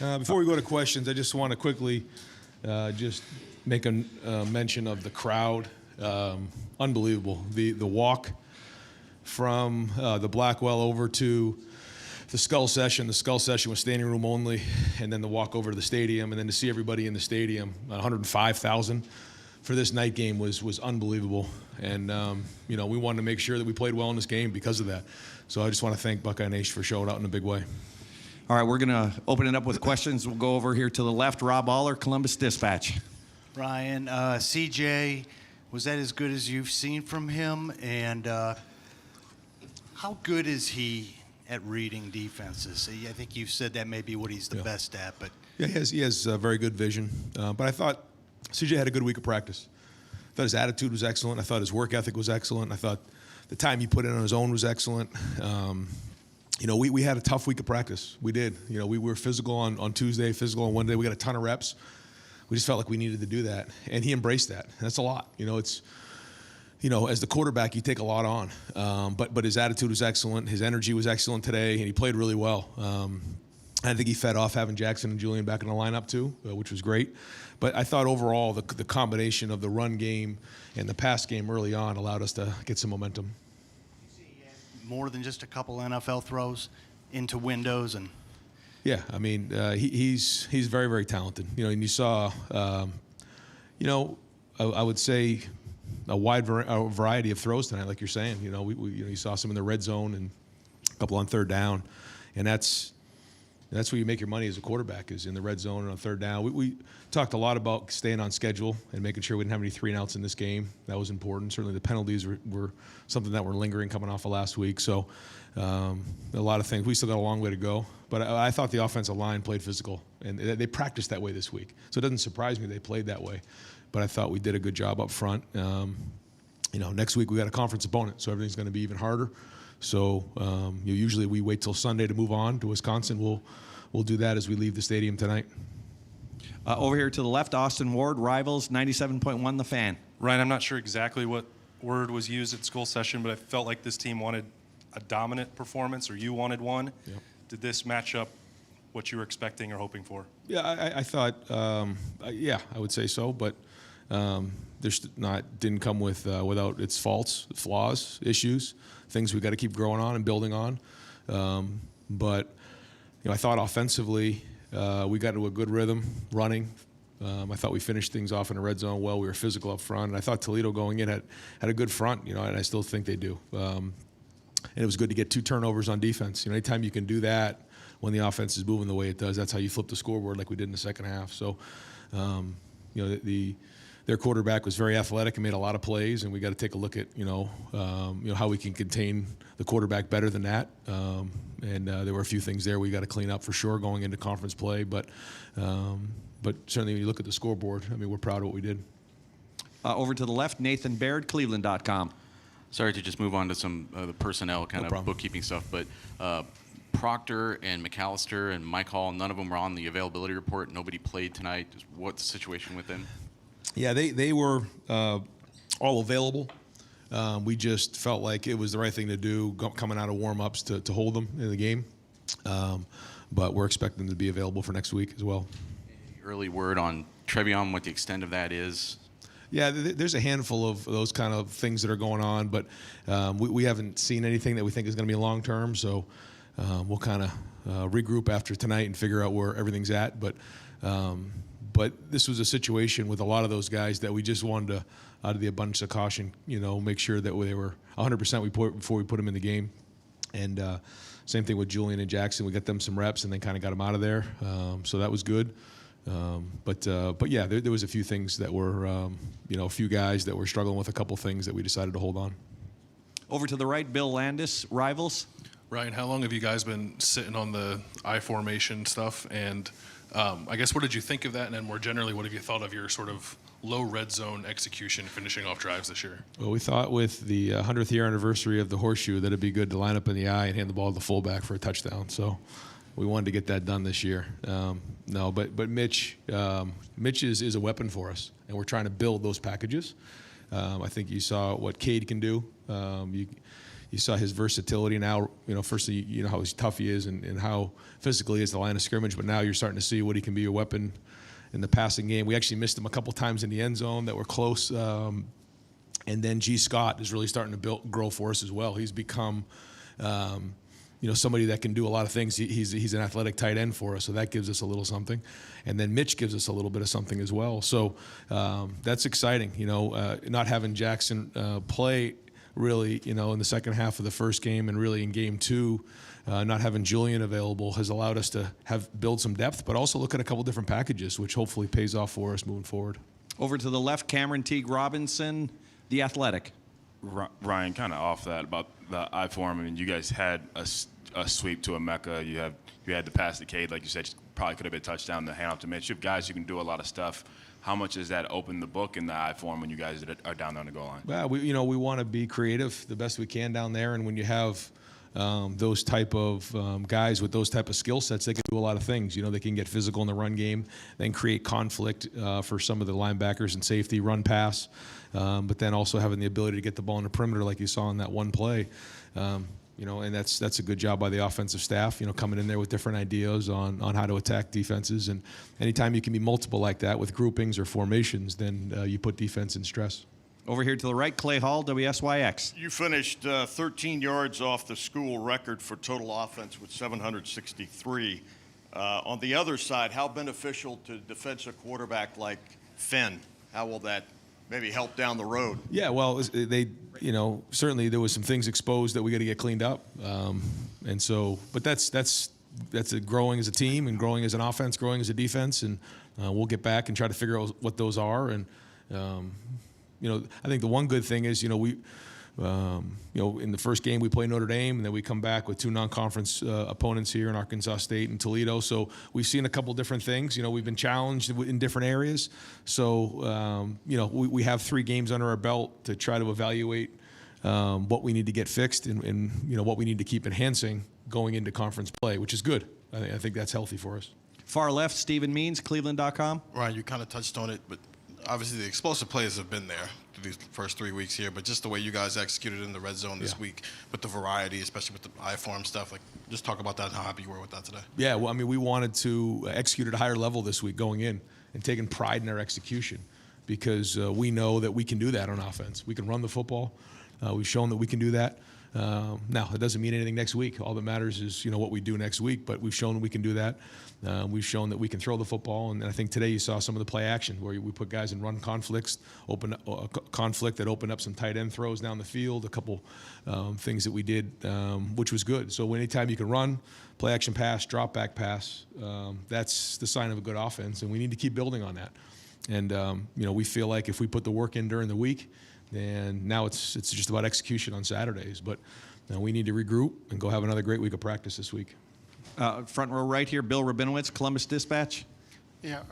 Before we go to questions, I just want to quickly just make a mention of the crowd. Unbelievable. The walk from the Blackwell over to the Skull Session. The Skull Session was standing room only, and then the walk over to the stadium, and then to see everybody in the stadium, 105,000 for this night game was unbelievable. And, we wanted to make sure that we played well in this game because of that. So I just want to thank Buckeye Nation for showing out in a big way. All right, we're going to open it up with questions. We'll go over here to the left. Rob Aller, Columbus Dispatch. Ryan, CJ, was that as good as you've seen from him? And how good is he at reading defenses? I think you've said that may be what he's the best at. But yeah, he has very good vision. But I thought CJ had a good week of practice. I thought his attitude was excellent. I thought his work ethic was excellent. I thought the time he put in on his own was excellent. We had a tough week of practice. We did. We were physical on Tuesday, physical on Wednesday. We got a ton of reps. We just felt like we needed to do that, and he embraced that. And that's a lot. It's as the quarterback, you take a lot on. But his attitude was excellent. His energy was excellent today, and he played really well. I think he fed off having Jackson and Julian back in the lineup too, which was great. But I thought overall the combination of the run game and the pass game early on allowed us to get some momentum. More than just a couple NFL throws into windows and. Yeah, I mean he's very, very talented. And you saw, I would say a wide variety of throws tonight, like you're saying. You saw some in the red zone and a couple on third down, and that's where you make your money as a quarterback, is in the red zone and on third down. We talked a lot about staying on schedule and making sure we didn't have any 3-and-outs in this game. That was important. Certainly the penalties were something that were lingering coming off of last week. So a lot of things. We still got a long way to go. But I thought the offensive line played physical, and they practiced that way this week. So it doesn't surprise me they played that way. But I thought we did a good job up front. Next week we got a conference opponent, so everything's going to be even harder. So usually we wait till Sunday to move on to Wisconsin. We'll do that as we leave the stadium tonight. Over here to the left, Austin Ward, Rivals, 97.1 The Fan. Ryan, I'm not sure exactly what word was used at Skull Session, but I felt like this team wanted a dominant performance, or you wanted one. Yep. Did this match up what you were expecting or hoping for? Yeah, I thought, I would say so, but didn't come without its faults, flaws, issues, things we got to keep growing on and building on. But I thought offensively we got into a good rhythm running. I thought we finished things off in the red zone well. We were physical up front, and I thought Toledo going in had a good front, and I still think they do. And it was good to get 2 turnovers on defense. Anytime you can do that when the offense is moving the way it does, that's how you flip the scoreboard like we did in the second half. So, their quarterback was very athletic and made a lot of plays, and we got to take a look at how we can contain the quarterback better than that. And there were a few things there we got to clean up for sure going into conference play. But certainly when you look at the scoreboard, we're proud of what we did. Over to the left, Nathan Baird, Cleveland.com. Sorry to just move on to some the personnel kind of bookkeeping stuff, but Proctor and McAllister and Mike Hall, none of them were on the availability report. Nobody played tonight. What's the situation with them? Yeah, they were all available. We just felt like it was the right thing to do coming out of warm-ups to hold them in the game. But we're expecting them to be available for next week as well. Early word on Trevion, what the extent of that is? Yeah, there's a handful of those kind of things that are going on, but we haven't seen anything that we think is going to be long-term, so we'll kind of regroup after tonight and figure out where everything's at. But this was a situation with a lot of those guys that we just wanted to, out of the abundance of caution, make sure that they were 100% before we put them in the game. And same thing with Julian and Jackson. We got them some reps and then kind of got them out of there, so that was good. But yeah, there was a few things that were, a few guys that were struggling with a couple things that we decided to hold on. Over to the right, Bill Landis, Rivals. Ryan, how long have you guys been sitting on the I formation stuff? And I guess what did you think of that? And then more generally, what have you thought of your sort of low red zone execution finishing off drives this year? Well, we thought with the 100th year anniversary of the horseshoe that it'd be good to line up in the I and hand the ball to the fullback for a touchdown. So we wanted to get that done this year. But Mitch is a weapon for us, and we're trying to build those packages. I think you saw what Cade can do. You saw his versatility now. Firstly, you know how tough he is and how physical he is at the line of scrimmage. But now you're starting to see what he can be a weapon in the passing game. We actually missed him a couple times in the end zone that were close. And then G. Scott is really starting to grow for us as well. He's become, somebody that can do a lot of things. He's an athletic tight end for us, so that gives us a little something. And then Mitch gives us a little bit of something as well. So that's exciting. Not having Jackson play really, in the second half of the first game and really in game 2. Not having Julian available has allowed us to build some depth, but also look at a couple different packages, which hopefully pays off for us moving forward. Over to the left, Cameron Teague Robinson, the athletic. Ryan, kind of off that about the I-form. I mean, you guys had a sweep to Emeka. You had the pass to Cade, like you said, probably could have been a touchdown. The hand off to Mitch. You have guys who can do a lot of stuff. How much does that open the book in the I-form when you guys are down there on the goal line? Well, we want to be creative the best we can down there, and when you have those type of guys with those type of skill sets, they can do a lot of things. They can get physical in the run game, then create conflict for some of the linebackers and safety, run pass, but then also having the ability to get the ball in the perimeter like you saw in that one play. And that's a good job by the offensive staff, coming in there with different ideas on how to attack defenses. And anytime you can be multiple like that with groupings or formations, then you put defense in stress. Over here to the right, Clay Hall, WSYX. You finished 13 yards off the school record for total offense with 763. On the other side, how beneficial to defensive quarterback like Finn? How will that maybe help down the road? Yeah, well, certainly there was some things exposed that we got to get cleaned up. But that's growing as a team and growing as an offense, growing as a defense, and we'll get back and try to figure out what those are. And I think the one good thing is, we, in the first game we play Notre Dame, and then we come back with 2 non-conference opponents here in Arkansas State and Toledo. So we've seen a couple different things. We've been challenged in different areas. So, we have 3 games under our belt to try to evaluate what we need to get fixed and what we need to keep enhancing going into conference play, which is good. I think that's healthy for us. Far left, Stephen Means, Cleveland.com. Ryan, you kind of touched on it, but obviously the explosive plays have been there through these first 3 weeks here, but just the way you guys executed in the red zone this week with the variety, especially with the I-form stuff, just talk about that and how happy you were with that today. Yeah, well, we wanted to execute at a higher level this week going in and taking pride in our execution because we know that we can do that on offense. We can run the football. We've shown that we can do that. Now, it doesn't mean anything next week. All that matters is, what we do next week, but we've shown we can do that. We've shown that we can throw the football, and I think today you saw some of the play action where we put guys in run conflicts, conflict that opened up some tight end throws down the field, a couple things that we did, which was good. So anytime you can run, play action pass, drop back pass, that's the sign of a good offense, and we need to keep building on that. And, we feel like if we put the work in during the week, and now it's just about execution on Saturdays. But we need to regroup and go have another great week of practice this week. Front row right here, Bill Rabinowitz, Columbus Dispatch. Yeah,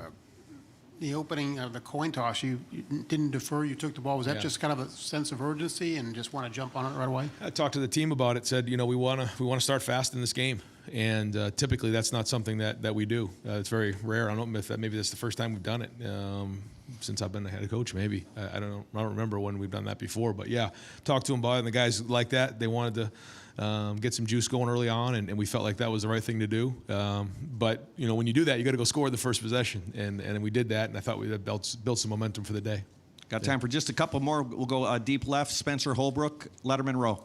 the opening of the coin toss, you didn't defer, you took the ball. Was that just kind of a sense of urgency and just want to jump on it right away? I talked to the team about it, said, we want to start fast in this game. And typically that's not something that we do. It's very rare. I don't know if maybe that's the first time we've done it since I've been the head coach, maybe. I don't remember when we've done that before. But, yeah, talked to them about it, and the guys like that. They wanted to get some juice going early on, and we felt like that was the right thing to do. But, when you do that, you got to go score the first possession. And we did that, and I thought we built some momentum for the day. Got time for just a couple more. We'll go deep left, Spencer Holbrook, Lettermen Row.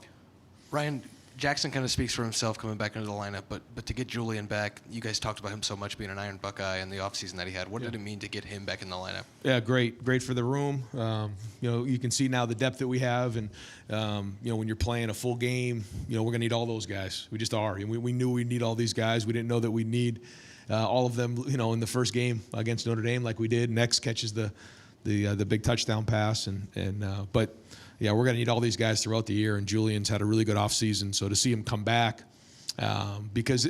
Ryan, Jackson kind of speaks for himself coming back into the lineup, but to get Julian back, you guys talked about him so much being an Iron Buckeye and the offseason that he had. What did it mean to get him back in the lineup? Yeah, great for the room. You can see now the depth that we have, and when you're playing a full game, we're going to need all those guys. We just are. And we knew we'd need all these guys. We didn't know that we'd need all of them, in the first game against Notre Dame like we did. Next catches the big touchdown pass, but. Yeah, we're going to need all these guys throughout the year, and Julian's had a really good offseason. So to see him come back, because,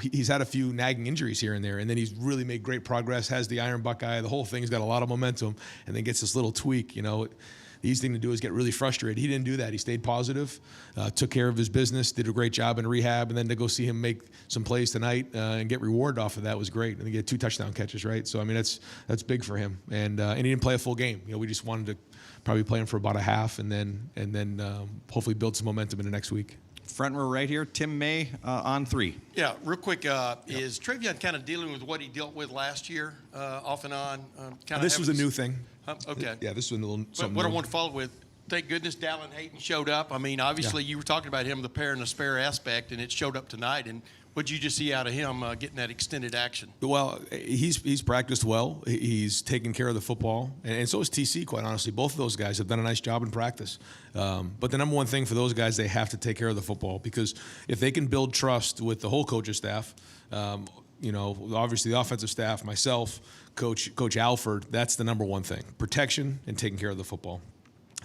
he's had a few nagging injuries here and there, and then he's really made great progress, has the Iron Buckeye. The whole thing's got a lot of momentum, and then gets this little tweak. the easy thing to do is get really frustrated. He didn't do that. He stayed positive, took care of his business, did a great job in rehab, and then to go see him make some plays tonight and get rewarded off of that was great. And he get 2 touchdown catches, right? So I mean, that's big for him. And he didn't play a full game. We just wanted to probably play him for about a half, and then hopefully build some momentum in the next week. Front row right here, Tim May on 3. Yeah, real quick, is Travion kind of dealing with what he dealt with last year, off and on? This was a new thing. Okay. Yeah, this was a little But something what I new. want to follow with, thank goodness Dallin Hayden showed up. I mean, obviously you were talking about him, the pair and the spare aspect, and it showed up tonight. And what did you just see out of him getting that extended action? Well, he's practiced well. He's taken care of the football, and so is TC. Quite honestly, both of those guys have done a nice job in practice. But the number one thing for those guys, they have to take care of the football, because if they can build trust with the whole coaching staff, obviously the offensive staff, myself, Coach Alford, that's the number one thing: protection and taking care of the football.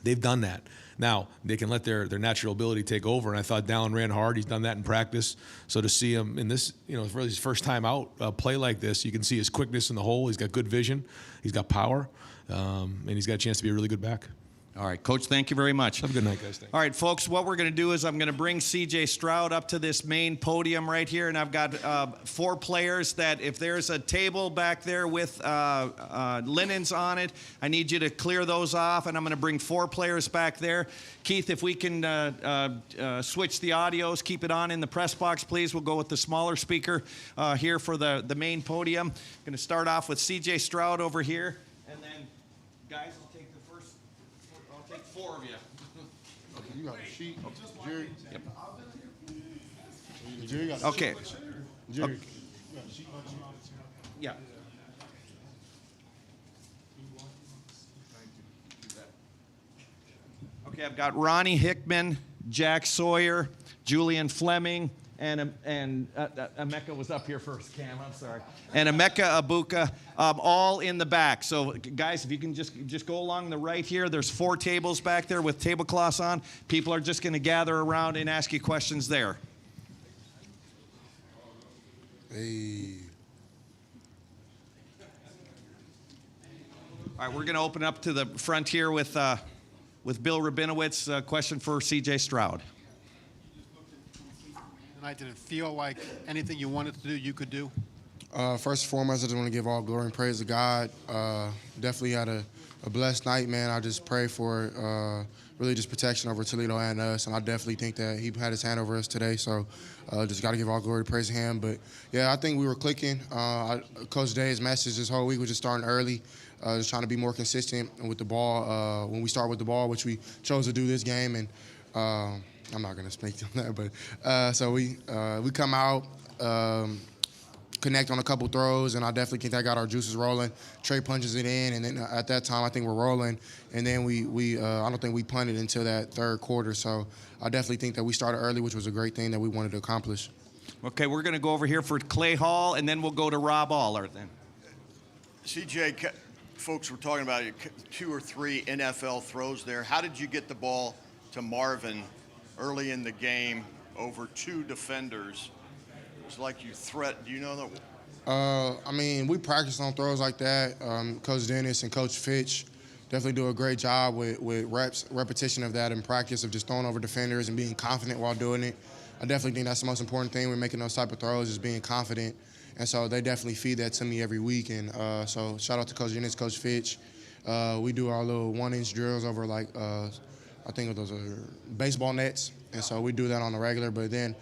They've done that. Now, they can let their natural ability take over, and I thought Dallin ran hard. He's done that in practice. So to see him in this, for his first time out, play like this, you can see his quickness in the hole. He's got good vision. He's got power, and he's got a chance to be a really good back. All right, Coach, thank you very much. Have a good night, guys. Thanks. All right, folks, what we're going to do is I'm going to bring C.J. Stroud up to this main podium right here, and I've got 4 players that if there's a table back there with linens on it, I need you to clear those off, and I'm going to bring 4 players back there. Keith, if we can switch the audios, keep it on in the press box, please. We'll go with the smaller speaker here for the main podium. I'm going to start off with C.J. Stroud over here, and then, guys, I'll take 4 of you. You got a sheet, Jerry. Yep. Jerry got Okay. Jerry. Okay. Yeah. Okay, I've got Ronnie Hickman, Jack Sawyer, Julian Fleming, and Emeka was up here first, Cam, I'm sorry. And Emeka Abuka, all in the back. So, guys, if you can just go along the right here, there's 4 tables back there with tablecloths on. People are just going to gather around and ask you questions there. Hey. All right, we're going to open up to the front here with Bill Rabinowitz. A question for C.J. Stroud. Tonight, did it feel like anything you wanted to do, you could do? First and foremost, I just want to give all glory and praise to God. Definitely had a blessed night, man. I just pray for really just protection over Toledo and us, and I definitely think that he had his hand over us today, so just got to give all glory and praise to him. But, yeah, I think we were clicking. Coach Day's message this whole week was just starting early, just trying to be more consistent with the ball when we start with the ball, which we chose to do this game, and I'm not going to speak on that, but so we come out, connect on a couple throws, and I definitely think that got our juices rolling. Trey punches it in, and then at that time I think we're rolling, and then I don't think we punted until that third quarter. So I definitely think that we started early, which was a great thing that we wanted to accomplish. Okay, we're going to go over here for Clay Hall, and then we'll go to Rob Aller then. CJ, folks were talking about 2 or 3 NFL throws there. How did you get the ball to Marvin early in the game over 2 defenders? It was like you do you know that? I mean, we practice on throws like that. Coach Dennis and Coach Fitch definitely do a great job with repetition of that in practice, of just throwing over defenders and being confident while doing it. I definitely think that's the most important thing when making those type of throws, is being confident. And so they definitely feed that to me every week. And so shout out to Coach Dennis, Coach Fitch. We do our little 1-inch drills over I think those are baseball nets, and so we do that on the regular. But then,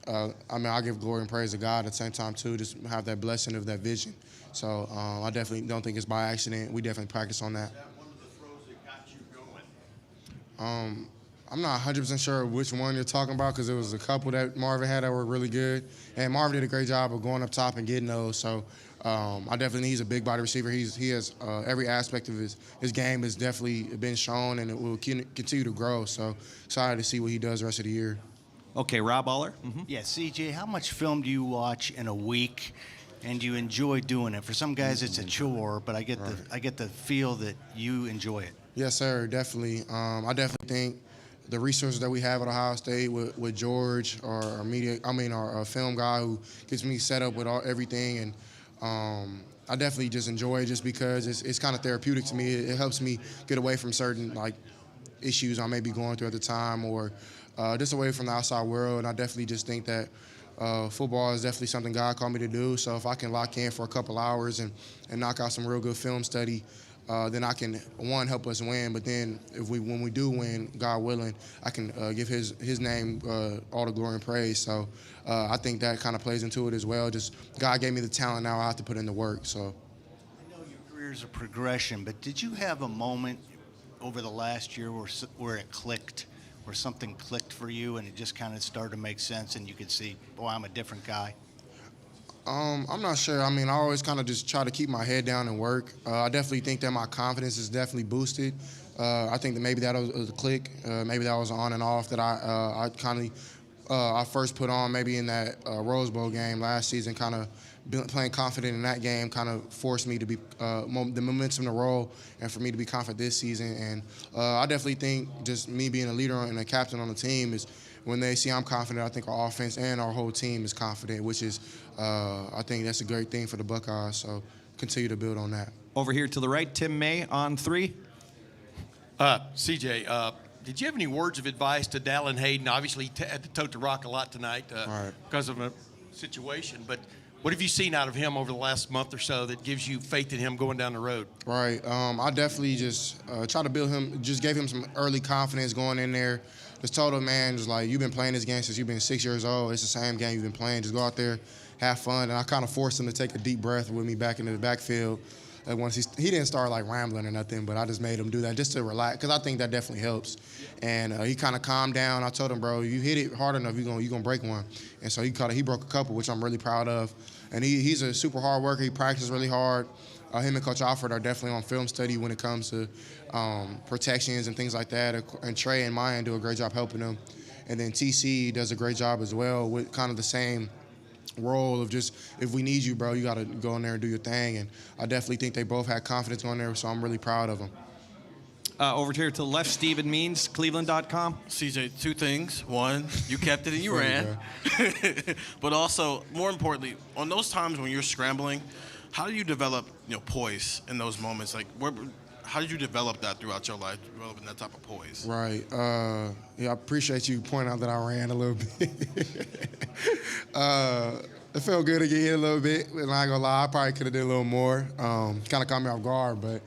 I give glory and praise to God at the same time too, just have that blessing of that vision. So I definitely don't think it's by accident. We definitely practice on that. Is that one of the throws that got you going? I'm not 100% sure which one you're talking about, because there was a couple that Marvin had that were really good, and Marvin did a great job of going up top and getting those. So I definitely, he's a big body receiver. He has every aspect of his game has definitely been shown, and it will continue to grow. So excited to see what he does the rest of the year. Okay, Rob Aller. Mm-hmm. Yeah, CJ, how much film do you watch in a week, and do you enjoy doing it? For some guys, it's a chore, but I get the feel that you enjoy it. Yes, sir, definitely. I definitely think the resources that we have at Ohio State with George, our film guy who gets me set up with everything, and I definitely just enjoy it just because it's kind of therapeutic to me. It helps me get away from certain issues I may be going through at the time, or just away from the outside world. And I definitely just think that football is definitely something God called me to do. So if I can lock in for a couple hours and knock out some real good film study, then I can, one, help us win. But then when we do win, God willing, I can give his name all the glory and praise. So I think that kind of plays into it as well. Just God gave me the talent, now I have to put in the work. So I know your career is a progression, but did you have a moment over the last year where it clicked, where something clicked for you and it just kind of started to make sense and you could see, boy, I'm a different guy? I'm not sure. I mean, I always kind of just try to keep my head down and work. I definitely think that my confidence is definitely boosted. I think that maybe that was a click. Maybe that was on and off that I first put on maybe in that Rose Bowl game last season. Kind of playing confident in that game kind of forced me to be the momentum to roll and for me to be confident this season. And I definitely think just me being a leader and a captain on the team is when they see I'm confident, I think our offense and our whole team is confident, which is I think that's a great thing for the Buckeyes. So continue to build on that. Over here to the right, Tim May on 3. CJ, did you have any words of advice to Dallin Hayden? Obviously, he had to tote the rock a lot tonight because of a situation. But what have you seen out of him over the last month or so that gives you faith in him going down the road? Right. I definitely just try to build him, just gave him some early confidence going in there. Just told him, man, just like, you've been playing this game since you've been 6 years old. It's the same game you've been playing. Just go out there, have fun. And I kind of forced him to take a deep breath with me back into the backfield. And once he didn't start like rambling or nothing, but I just made him do that just to relax, because I think that definitely helps. And he kind of calmed down. I told him, bro, you hit it hard enough, you're gonna break one. And so he broke a couple, which I'm really proud of. And he's a super hard worker. He practices really hard. Him and Coach Alford are definitely on film study when it comes to protections and things like that. And Trey and Mayan do a great job helping him. And then TC does a great job as well with kind of the same role of just, if we need you, bro, you got to go in there and do your thing. And I definitely think they both had confidence going there, so I'm really proud of them. Over here to the left, Stephen Means, Cleveland.com. CJ, two things. One, you kept it and you ran. But also, more importantly, on those times when you're scrambling, how do you develop, poise in those moments? Like, how did you develop that throughout your life, developing that type of poise? Right. I appreciate you pointing out that I ran a little bit. It felt good to get hit a little bit. And I ain't gonna lie, I probably could have did a little more. Kind of caught me off guard, but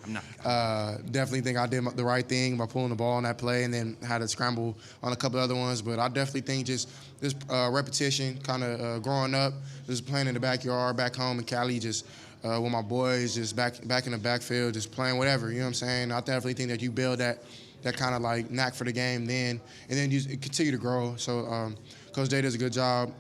definitely think I did the right thing by pulling the ball on that play, and then had to scramble on a couple other ones. But I definitely think just this repetition, kind of growing up, just playing in the backyard, back home in Cali, just with my boys, just back in the backfield, just playing whatever, you know what I'm saying? I definitely think that you build that kind of like knack for the game then, and then you continue to grow. So Coach Day does a good job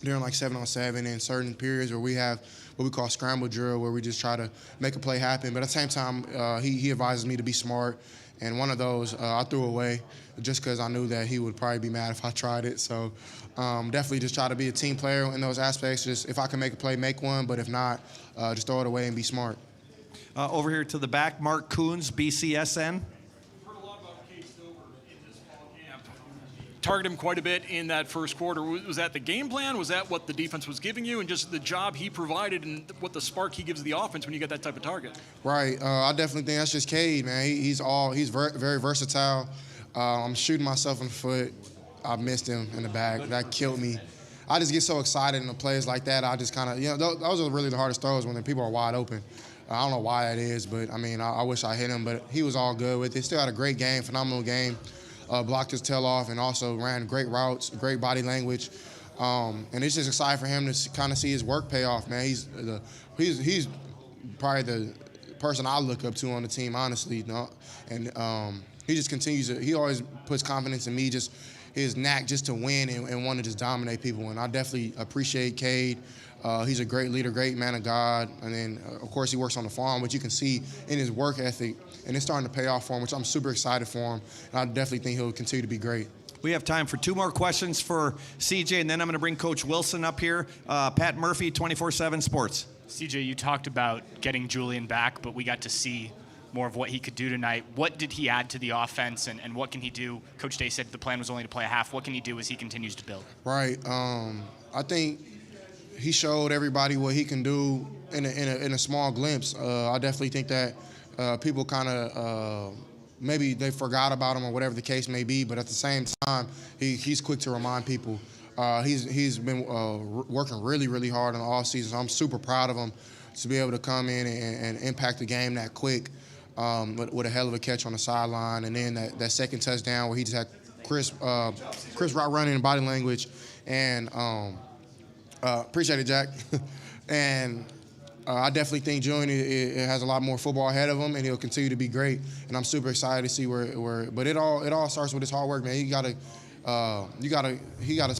during like 7-on-7 and certain periods where we have what we call scramble drill, where we just try to make a play happen. But at the same time, he advises me to be smart. And one of those I threw away just because I knew that he would probably be mad if I tried it. So definitely just try to be a team player in those aspects. Just if I can make a play, make one. But if not, just throw it away and be smart. Over here to the back, Mark Coons, BCSN. Heard a lot about Cade Stover in this fall camp. Target him quite a bit in that first quarter. Was that the game plan? Was that what the defense was giving you, and just the job he provided and what the spark he gives the offense when you get that type of target? Right. I definitely think that's just Cade, man. He's very versatile. I'm shooting myself in the foot. I missed him in the back. That killed me. I just get so excited in the plays like that. I just kind of, those are really the hardest throws when the people are wide open. I don't know why that is, but, I mean, I wish I hit him, but he was all good with it. Still had a great game, phenomenal game. Blocked his tail off and also ran great routes, great body language. And it's just exciting for him to kind of see his work pay off, man. He's probably the person I look up to on the team, honestly. And he just continues to, he always puts confidence in me, just his knack just to win and want to just dominate people. And I definitely appreciate Cade. He's a great leader, great man of God. And then, of course, he works on the farm, but you can see in his work ethic, and it's starting to pay off for him, which I'm super excited for him. And I definitely think he'll continue to be great. We have time for 2 more questions for CJ, and then I'm going to bring Coach Wilson up here. Pat Murphy, 24/7 Sports. CJ, you talked about getting Julian back, but we got to see more of what he could do tonight. What did he add to the offense, and what can he do? Coach Day said the plan was only to play a half. What can he do as he continues to build? Right. I think he showed everybody what he can do in a small glimpse. I definitely think that people kind of maybe they forgot about him or whatever the case may be. But at the same time, he's quick to remind people. He's been working really, really hard in the offseason. So I'm super proud of him to be able to come in and impact the game that quick with a hell of a catch on the sideline. And then that second touchdown where he just had Chris route running and body language. And appreciate it, Jack. And I definitely think Julian has a lot more football ahead of him, and he'll continue to be great. And I'm super excited to see where. But it all starts with his hard work, man. He got to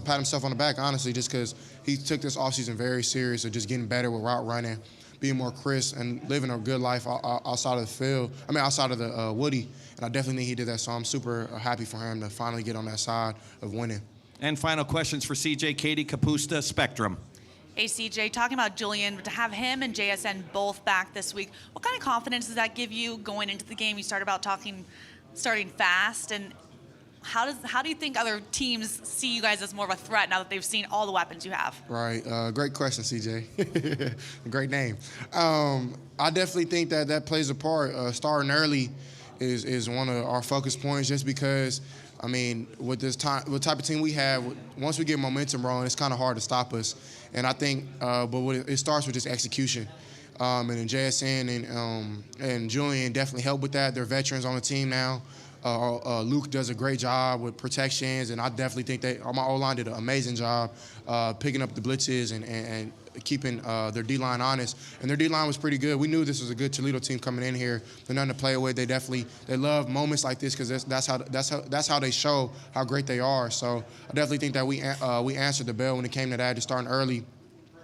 pat himself on the back, honestly, just because he took this offseason very serious of just getting better with route running, being more crisp, and living a good life outside of the field. I mean, outside of the Woody. And I definitely think he did that. So I'm super happy for him to finally get on that side of winning. And final questions for CJ, Katie Kapusta, Spectrum. Hey, CJ, talking about Julian, to have him and JSN both back this week, what kind of confidence does that give you going into the game? You started about starting fast, and how do you think other teams see you guys as more of a threat now that they've seen all the weapons you have? Right. Great question, CJ. Great name. I definitely think that plays a part. Starting early is one of our focus points, just because, I mean, with type of team we have, once we get momentum rolling, it's kind of hard to stop us. And I think, it starts with just execution. And then JSN and Julian definitely help with that. They're veterans on the team now. Luke does a great job with protections, and I definitely think my O-line did an amazing job picking up the blitzes and keeping their D-line honest. And their D-line was pretty good. We knew this was a good Toledo team coming in here. They're nothing to play with. They love moments like this because that's how they show how great they are. So I definitely think that we answered the bell when it came to that, just starting early.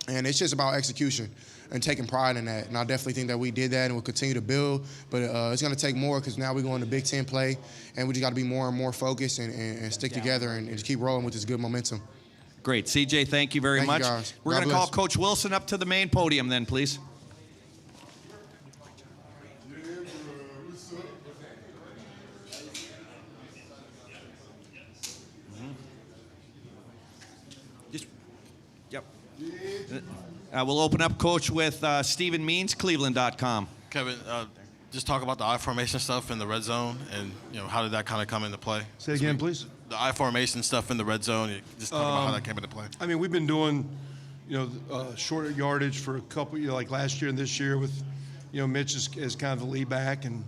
And it's just about execution and taking pride in that. And I definitely think that we did that and we'll continue to build. But it's going to take more because now we're going to Big Ten play, and we just got to be more and more focused and stick together and just keep rolling with this good momentum. Great. CJ, thank you very much. You guys. We're God going to call bless. Coach Wilson up to the main podium then, please. Yep. We'll open up, Coach, with Stephen Means, Cleveland.com. Kevin, just talk about the I formation stuff in the red zone, and how did that kind of come into play? Say again, please. The I formation stuff in the red zone. Just talk about how that came into play. I mean, we've been doing, shorter yardage for a couple, like last year and this year with, Mitch as kind of the lead back, and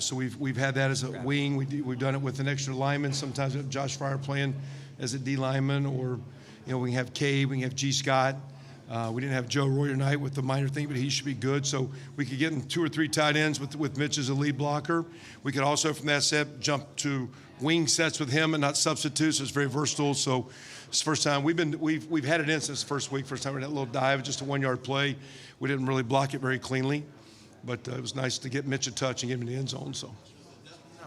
so we've had that as a wing. We've done it with an extra lineman. Sometimes we have Josh Fryer playing as a D lineman, or we can have Cade, we can have G. Scott. We didn't have Joe Roy tonight with the minor thing, but he should be good. So we could get in 2 or 3 tight ends with Mitch as a lead blocker. We could also, from that set, jump to wing sets with him and not substitutes. So it's very versatile. So it's the first time we've had it in since the first week. First time we had that little dive, just a 1-yard play. We didn't really block it very cleanly, but it was nice to get Mitch a touch and get him in the end zone. So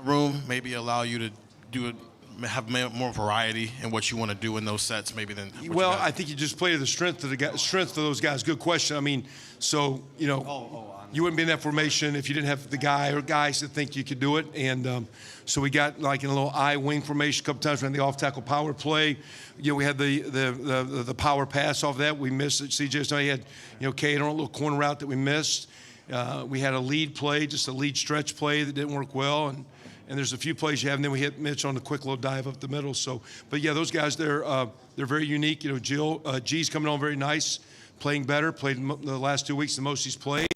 Room maybe allow you to do it. Have more variety in what you want to do in those sets, maybe than. Well, I think you just play to the strength of those guys. Good question. I mean, so you wouldn't be in that formation if you didn't have the guy or guys that think you could do it. And so we got like in a little I wing formation a couple times. We had the off tackle power play. We had the power pass off that we missed. CJ, so he had Cade on a little corner route that we missed. We had a lead play, just a lead stretch play that didn't work well, and there's a few plays you have, and then we hit Mitch on the quick little dive up the middle. So, but yeah, those guys, they're very unique. G's coming on very nice, playing better. Played the last 2 weeks the most he's played.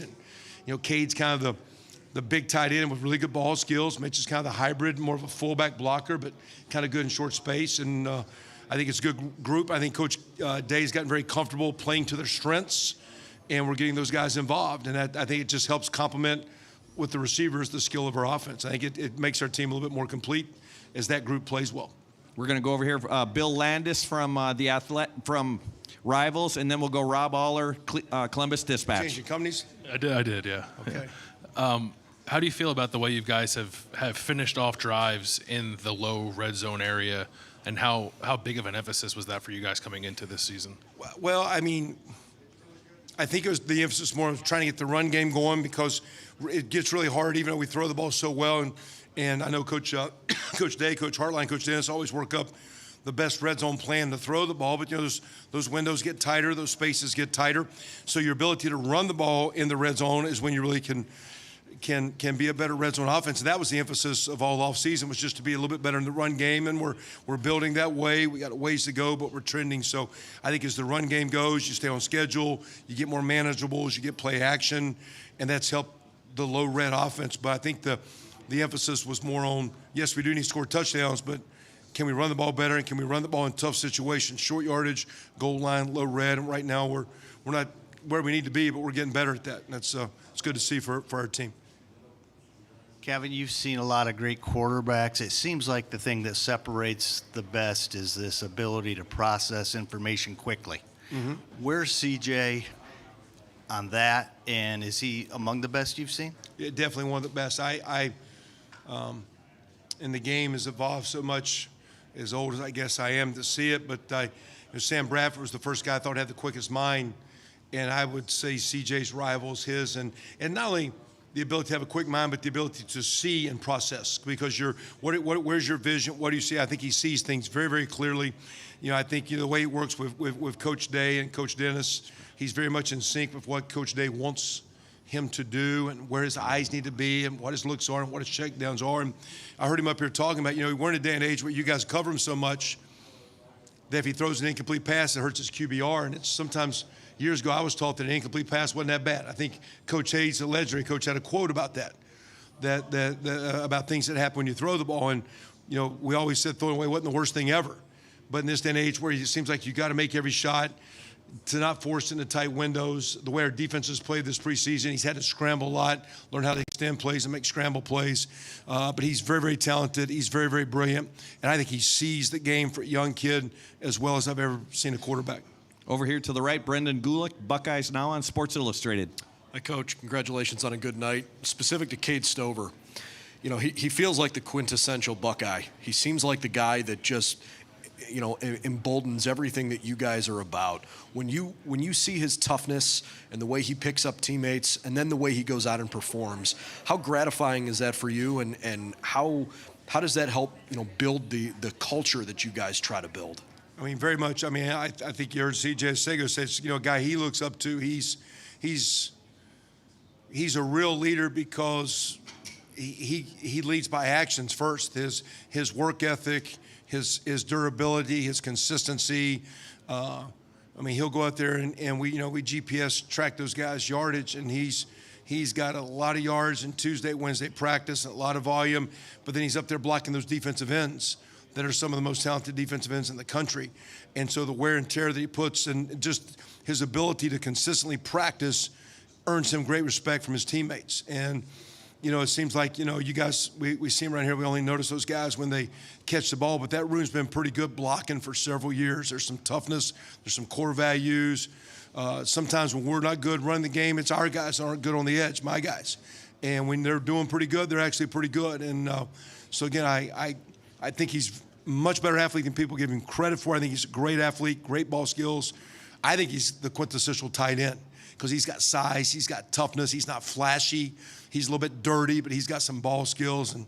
And, Cade's kind of the big tight end with really good ball skills. Mitch is kind of the hybrid, more of a fullback blocker, but kind of good in short space. And I think it's a good group. I think Coach Day's gotten very comfortable playing to their strengths, and we're getting those guys involved. And I think it just helps complement with the receivers, the skill of our offense. I think it makes our team a little bit more complete as that group plays well. We're going to go over here. Bill Landis from from Rivals, and then we'll go Rob Aller, Columbus Dispatch. Changing companies? I did, yeah. Okay. How do you feel about the way you guys have finished off drives in the low red zone area, and how big of an emphasis was that for you guys coming into this season? Well, I mean, I think it was the emphasis more of trying to get the run game going, because it gets really hard even though we throw the ball so well. And I know Coach Day, Coach Hartline, Coach Dennis always work up the best red zone plan to throw the ball. But, those windows get tighter, those spaces get tighter. So your ability to run the ball in the red zone is when you really can can be a better red zone offense. And that was the emphasis of all offseason, was just to be a little bit better in the run game, and we're building that way. We got a ways to go, but we're trending. So I think as the run game goes, you stay on schedule, you get more manageables, you get play action, and that's helped the low red offense. But I think the emphasis was more on, yes, we do need to score touchdowns, but can we run the ball better, and can we run the ball in tough situations, short yardage, goal line, low red. And right now we're not where we need to be, but we're getting better at that. And that's it's good to see for our team. Kevin, you've seen a lot of great quarterbacks. It seems like the thing that separates the best is this ability to process information quickly. Mm-hmm. Where's CJ on that, and is he among the best you've seen? Yeah, definitely one of the best. And the game has evolved so much, as old as I guess I am to see it, but Sam Bradford was the first guy I thought had the quickest mind, and I would say CJ's rivals his, and not only the ability to have a quick mind, but the ability to see and process, because where's your vision? What do you see? I think he sees things very, very clearly. I think the way it works with Coach Day and Coach Dennis, he's very much in sync with what Coach Day wants him to do, and where his eyes need to be, and what his looks are, and what his checkdowns are. And I heard him up here talking about, we're in a day and age where you guys cover him so much that if he throws an incomplete pass, it hurts his QBR. And it's sometimes, years ago, I was taught that an incomplete pass wasn't that bad. I think Coach Hayes, the legendary coach, had a quote about that about things that happen when you throw the ball. And, we always said throwing away wasn't the worst thing ever. But in this day and age where it seems like you got to make every shot, to not force into tight windows, the way our defense has played this preseason, he's had to scramble a lot, learn how to extend plays and make scramble plays. But he's very, very talented. He's very, very brilliant. And I think he sees the game for a young kid as well as I've ever seen a quarterback. Over here to the right, Brendan Gulick, Buckeyes Now on Sports Illustrated. Hi, Coach. Congratulations on a good night. Specific to Cade Stover, he feels like the quintessential Buckeye. He seems like the guy that just emboldens everything that you guys are about. When you see his toughness and the way he picks up teammates and then the way he goes out and performs, how gratifying is that for you, and how does that help build the culture that you guys try to build? I mean, very much. I mean, I think you heard C.J. Sego says, a guy he looks up to. He's a real leader because he leads by actions first. His work ethic, his durability, his consistency. He'll go out there and we GPS track those guys' yardage, and he's got a lot of yards in Tuesday, Wednesday practice, and a lot of volume. But then he's up there blocking those defensive ends that are some of the most talented defensive ends in the country. And so the wear and tear that he puts, and just his ability to consistently practice, earns him great respect from his teammates. And it seems like, you guys, we see them around here. We only notice those guys when they catch the ball, but that room's been pretty good blocking for several years. There's some toughness. There's some core values. Sometimes when we're not good running the game, it's our guys that aren't good on the edge, my guys. And when they're doing pretty good, they're actually pretty good. And so, again, I think he's a much better athlete than people give him credit for. I think he's a great athlete, great ball skills. I think he's the quintessential tight end because he's got size, he's got toughness, he's not flashy. He's a little bit dirty, but he's got some ball skills. And,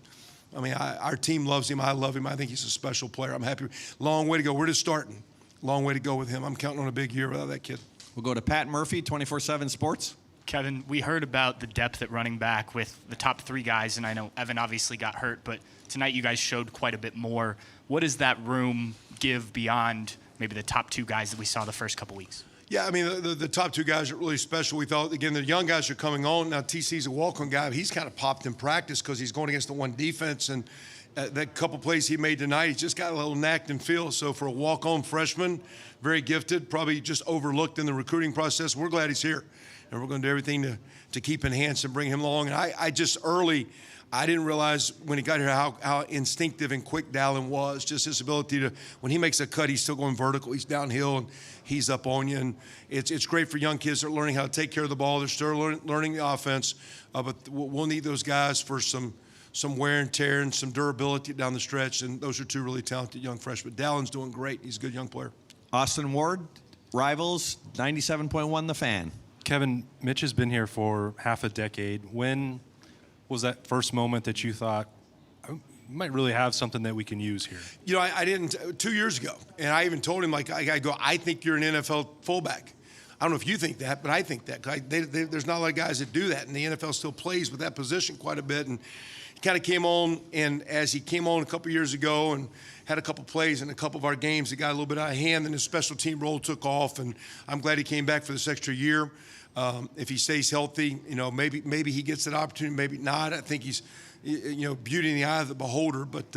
our team loves him. I love him. I think he's a special player. I'm happy. Long way to go. We're just starting. Long way to go with him. I'm counting on a big year without that kid. We'll go to Pat Murphy, 24/7 Sports. Kevin, we heard about the depth at running back with the top three guys, and I know Evan obviously got hurt, but tonight you guys showed quite a bit more. What does that room give beyond maybe the top two guys that we saw the first couple weeks? Yeah, the top two guys are really special. We thought, again, the young guys are coming on. Now, TC's a walk-on guy. He's kind of popped in practice because he's going against the one defense. And that couple plays he made tonight, he's just got a little knack and feel. So for a walk-on freshman, very gifted, probably just overlooked in the recruiting process. We're glad he's here. And we're going to do everything to keep enhanced and bring him along. And I just early, I didn't realize when he got here how instinctive and quick Dallin was. Just his ability to, when he makes a cut, he's still going vertical. He's downhill and he's up on you. And it's great for young kids that are learning how to take care of the ball. They're still learning the offense. But we'll need those guys for some wear and tear and some durability down the stretch. And those are two really talented young freshmen. Dallin's doing great. He's a good young player. Austin Ward, Rivals, 97.1 The Fan. Kevin, Mitch has been here for half a decade. When was that first moment that you thought, we might really have something that we can use here? I didn't, 2 years ago, and I even told him, I think you're an NFL fullback. I don't know if you think that, but I think that. There's not a lot of guys that do that, and the NFL still plays with that position quite a bit. And he kind of came on, and as he came on a couple years ago and had a couple plays in a couple of our games, it got a little bit out of hand, and his special team role took off, and I'm glad he came back for this extra year. If he stays healthy, maybe he gets that opportunity, maybe not. I think he's, beauty in the eye of the beholder. But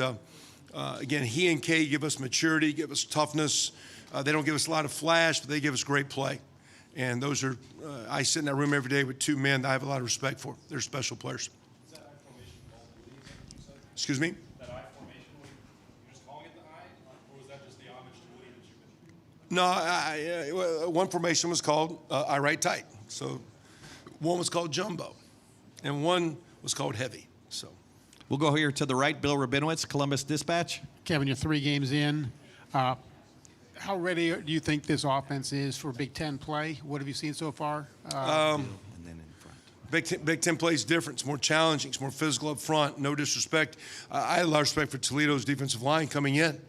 again, he and Cade give us maturity, give us toughness. They don't give us a lot of flash, but they give us great play. And those are, I sit in that room every day with two men that I have a lot of respect for. They're special players. Excuse me? That I formation, you're just calling it the I, or was that just the homage to Willie that you've been? No, one formation was called I right tight. So one was called jumbo, and one was called heavy. So we'll go here to the right. Bill Rabinowitz, Columbus Dispatch. Kevin, you're 3 games in. How ready do you think this offense is for Big Ten play? What have you seen so far? Big Ten play is different. It's more challenging. It's more physical up front. No disrespect. I had a lot of respect for Toledo's defensive line coming in.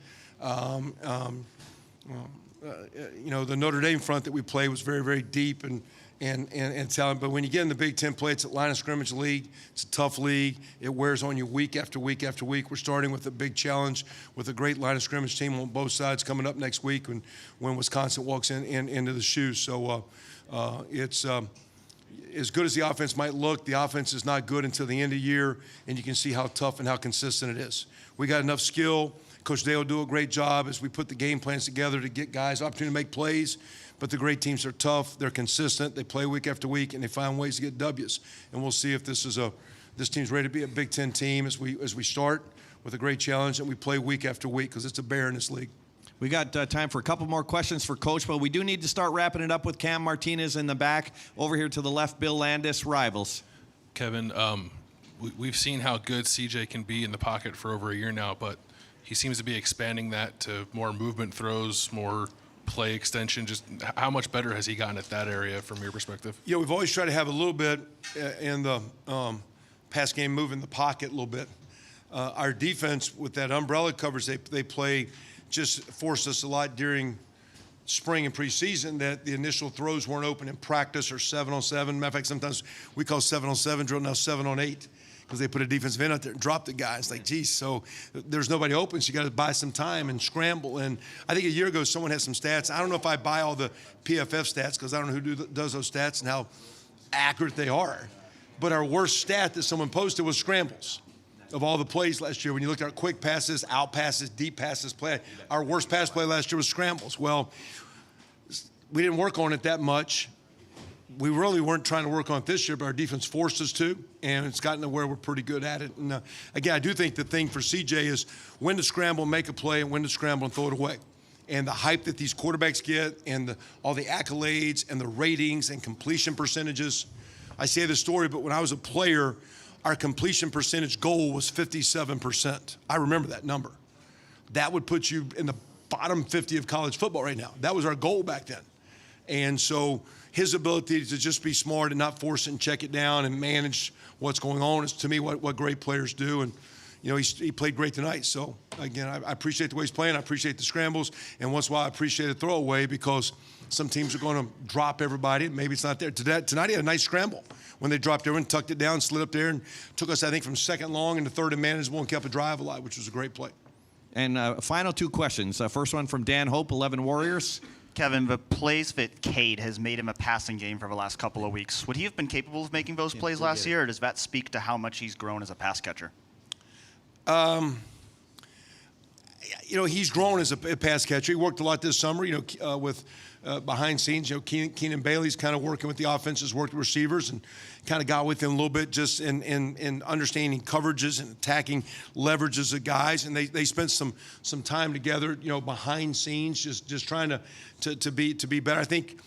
The Notre Dame front that we played was very, very deep and talented. But when you get in the Big Ten play, it's a line of scrimmage league. It's a tough league. It wears on you week after week after week. We're starting with a big challenge with a great line of scrimmage team on both sides coming up next week when Wisconsin walks into the shoes. So it's as good as the offense might look, the offense is not good until the end of the year, and you can see how tough and how consistent it is. We got enough skill. Coach Dale will do a great job as we put the game plans together to get guys opportunity to make plays. But the great teams are tough. They're consistent. They play week after week, and they find ways to get W's. And we'll see if this team's ready to be a Big Ten team as we start with a great challenge and we play week after week because it's a bear in this league. We got time for a couple more questions for Coach, but we do need to start wrapping it up with Cam Martinez in the back. Over here to the left, Bill Landis, Rivals. Kevin, we've seen how good CJ can be in the pocket for over a year now, but he seems to be expanding that to more movement throws, more play extension. Just how much better has he gotten at that area from your perspective? Yeah, we've always tried to have a little bit in the pass game, move in the pocket a little bit. Our defense with that umbrella coverage they play just forced us a lot during spring and preseason that the initial throws weren't open in practice or 7-on-7. Matter of fact, sometimes we call 7-on-7 drill now 7-on-8 because they put a defensive end out there and drop the guy. It's like, geez, so there's nobody open, so you got to buy some time and scramble. And I think a year ago someone had some stats. I don't know if I buy all the PFF stats because I don't know who does those stats and how accurate they are. But our worst stat that someone posted was scrambles. Of all the plays last year, when you look at our quick passes, out passes, deep passes play, our worst pass play last year was scrambles. Well, we didn't work on it that much. We really weren't trying to work on it this year, but our defense forced us to, and it's gotten to where we're pretty good at it. And again, I do think the thing for CJ is when to scramble, make a play, and when to scramble and throw it away. And the hype that these quarterbacks get and all the accolades and the ratings and completion percentages. I say this story, but when I was a player, our completion percentage goal was 57%. I remember that number. That would put you in the bottom 50 of college football right now. That was our goal back then. And so his ability to just be smart and not force it and check it down and manage what's going on is, to me, what great players do. And, he played great tonight. So, again, I appreciate the way he's playing. I appreciate the scrambles. And once in a while, I appreciate a throwaway because some teams are going to drop everybody. Maybe it's not there. Tonight he had a nice scramble when they dropped everyone, tucked it down, slid up there, and took us, I think, from second long into third and manageable and kept a drive alive, which was a great play. And final 2 questions. First one from Dan Hope, 11 Warriors. Kevin, the plays that Cade has made him a passing game for the last couple of weeks. Would he have been capable of making those plays last year, or does that speak to how much he's grown as a pass catcher? He's grown as a pass catcher. He worked a lot this summer, with behind scenes. Keenan Bailey's kind of working with the offenses, worked with receivers, and kind of got with him a little bit just in understanding coverages and attacking leverages of guys. And they spent some time together, behind scenes, just trying to be better. I think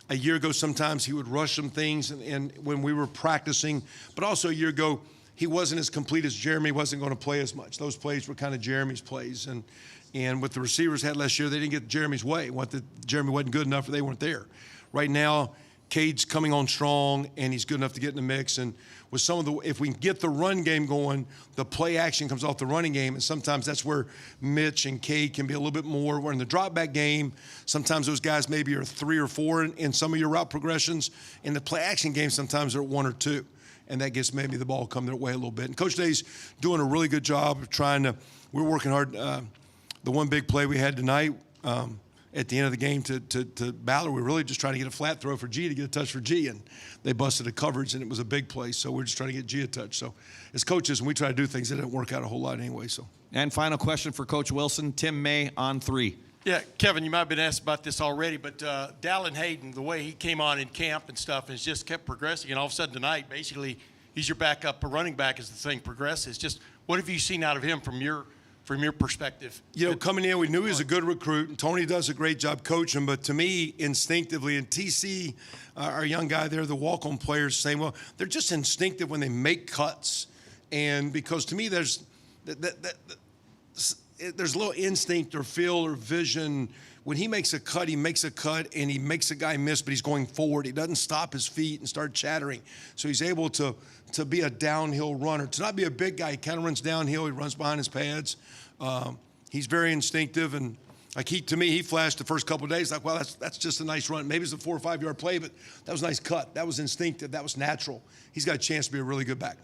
a year ago sometimes he would rush some things, and when we were practicing, but also a year ago he wasn't as complete as Jeremy, wasn't going to play as much. Those plays were kind of Jeremy's plays. And what the receivers had last year, they didn't get Jeremy's way. Jeremy wasn't good enough or they weren't there. Right now, Cade's coming on strong, and he's good enough to get in the mix. And with some of the, if we can get the run game going, the play action comes off the running game, and sometimes that's where Mitch and Cade can be a little bit more. Where in the drop back game, sometimes those guys maybe are 3 or 4 in some of your route progressions. In the play action game, sometimes they're 1 or 2. And that gets maybe the ball come their way a little bit. And Coach Day's doing a really good job of trying to, we're working hard. The one big play we had tonight, at the end of the game to Ballard, we were really just trying to get a flat throw for G to get a touch for G, and they busted a coverage, and it was a big play. So we're just trying to get G a touch. So as coaches, when we try to do things, it didn't work out a whole lot anyway. So. And final question for Coach Wilson, Tim May on 3. Yeah, Kevin, you might have been asked about this already, but Dallin Hayden, the way he came on in camp and stuff, has just kept progressing. And all of a sudden tonight, basically, he's your backup running back as the thing progresses. Just what have you seen out of him from your perspective? You know, coming in, we knew he was a good recruit, and Tony does a great job coaching, but to me, instinctively, and TC, our young guy there, the walk-on players, saying, well, they're just instinctive when they make cuts. And because to me, there's a little instinct or feel or vision. When he makes a cut, and he makes a guy miss, but he's going forward. He doesn't stop his feet and start chattering. So he's able to be a downhill runner. To not be a big guy, he kind of runs downhill. He runs behind his pads. He's very instinctive, and like to me, he flashed the first couple of days like, well, that's just a nice run. Maybe it's a 4 or 5 yard play, but that was a nice cut. That was instinctive. That was natural. He's got a chance to be a really good back.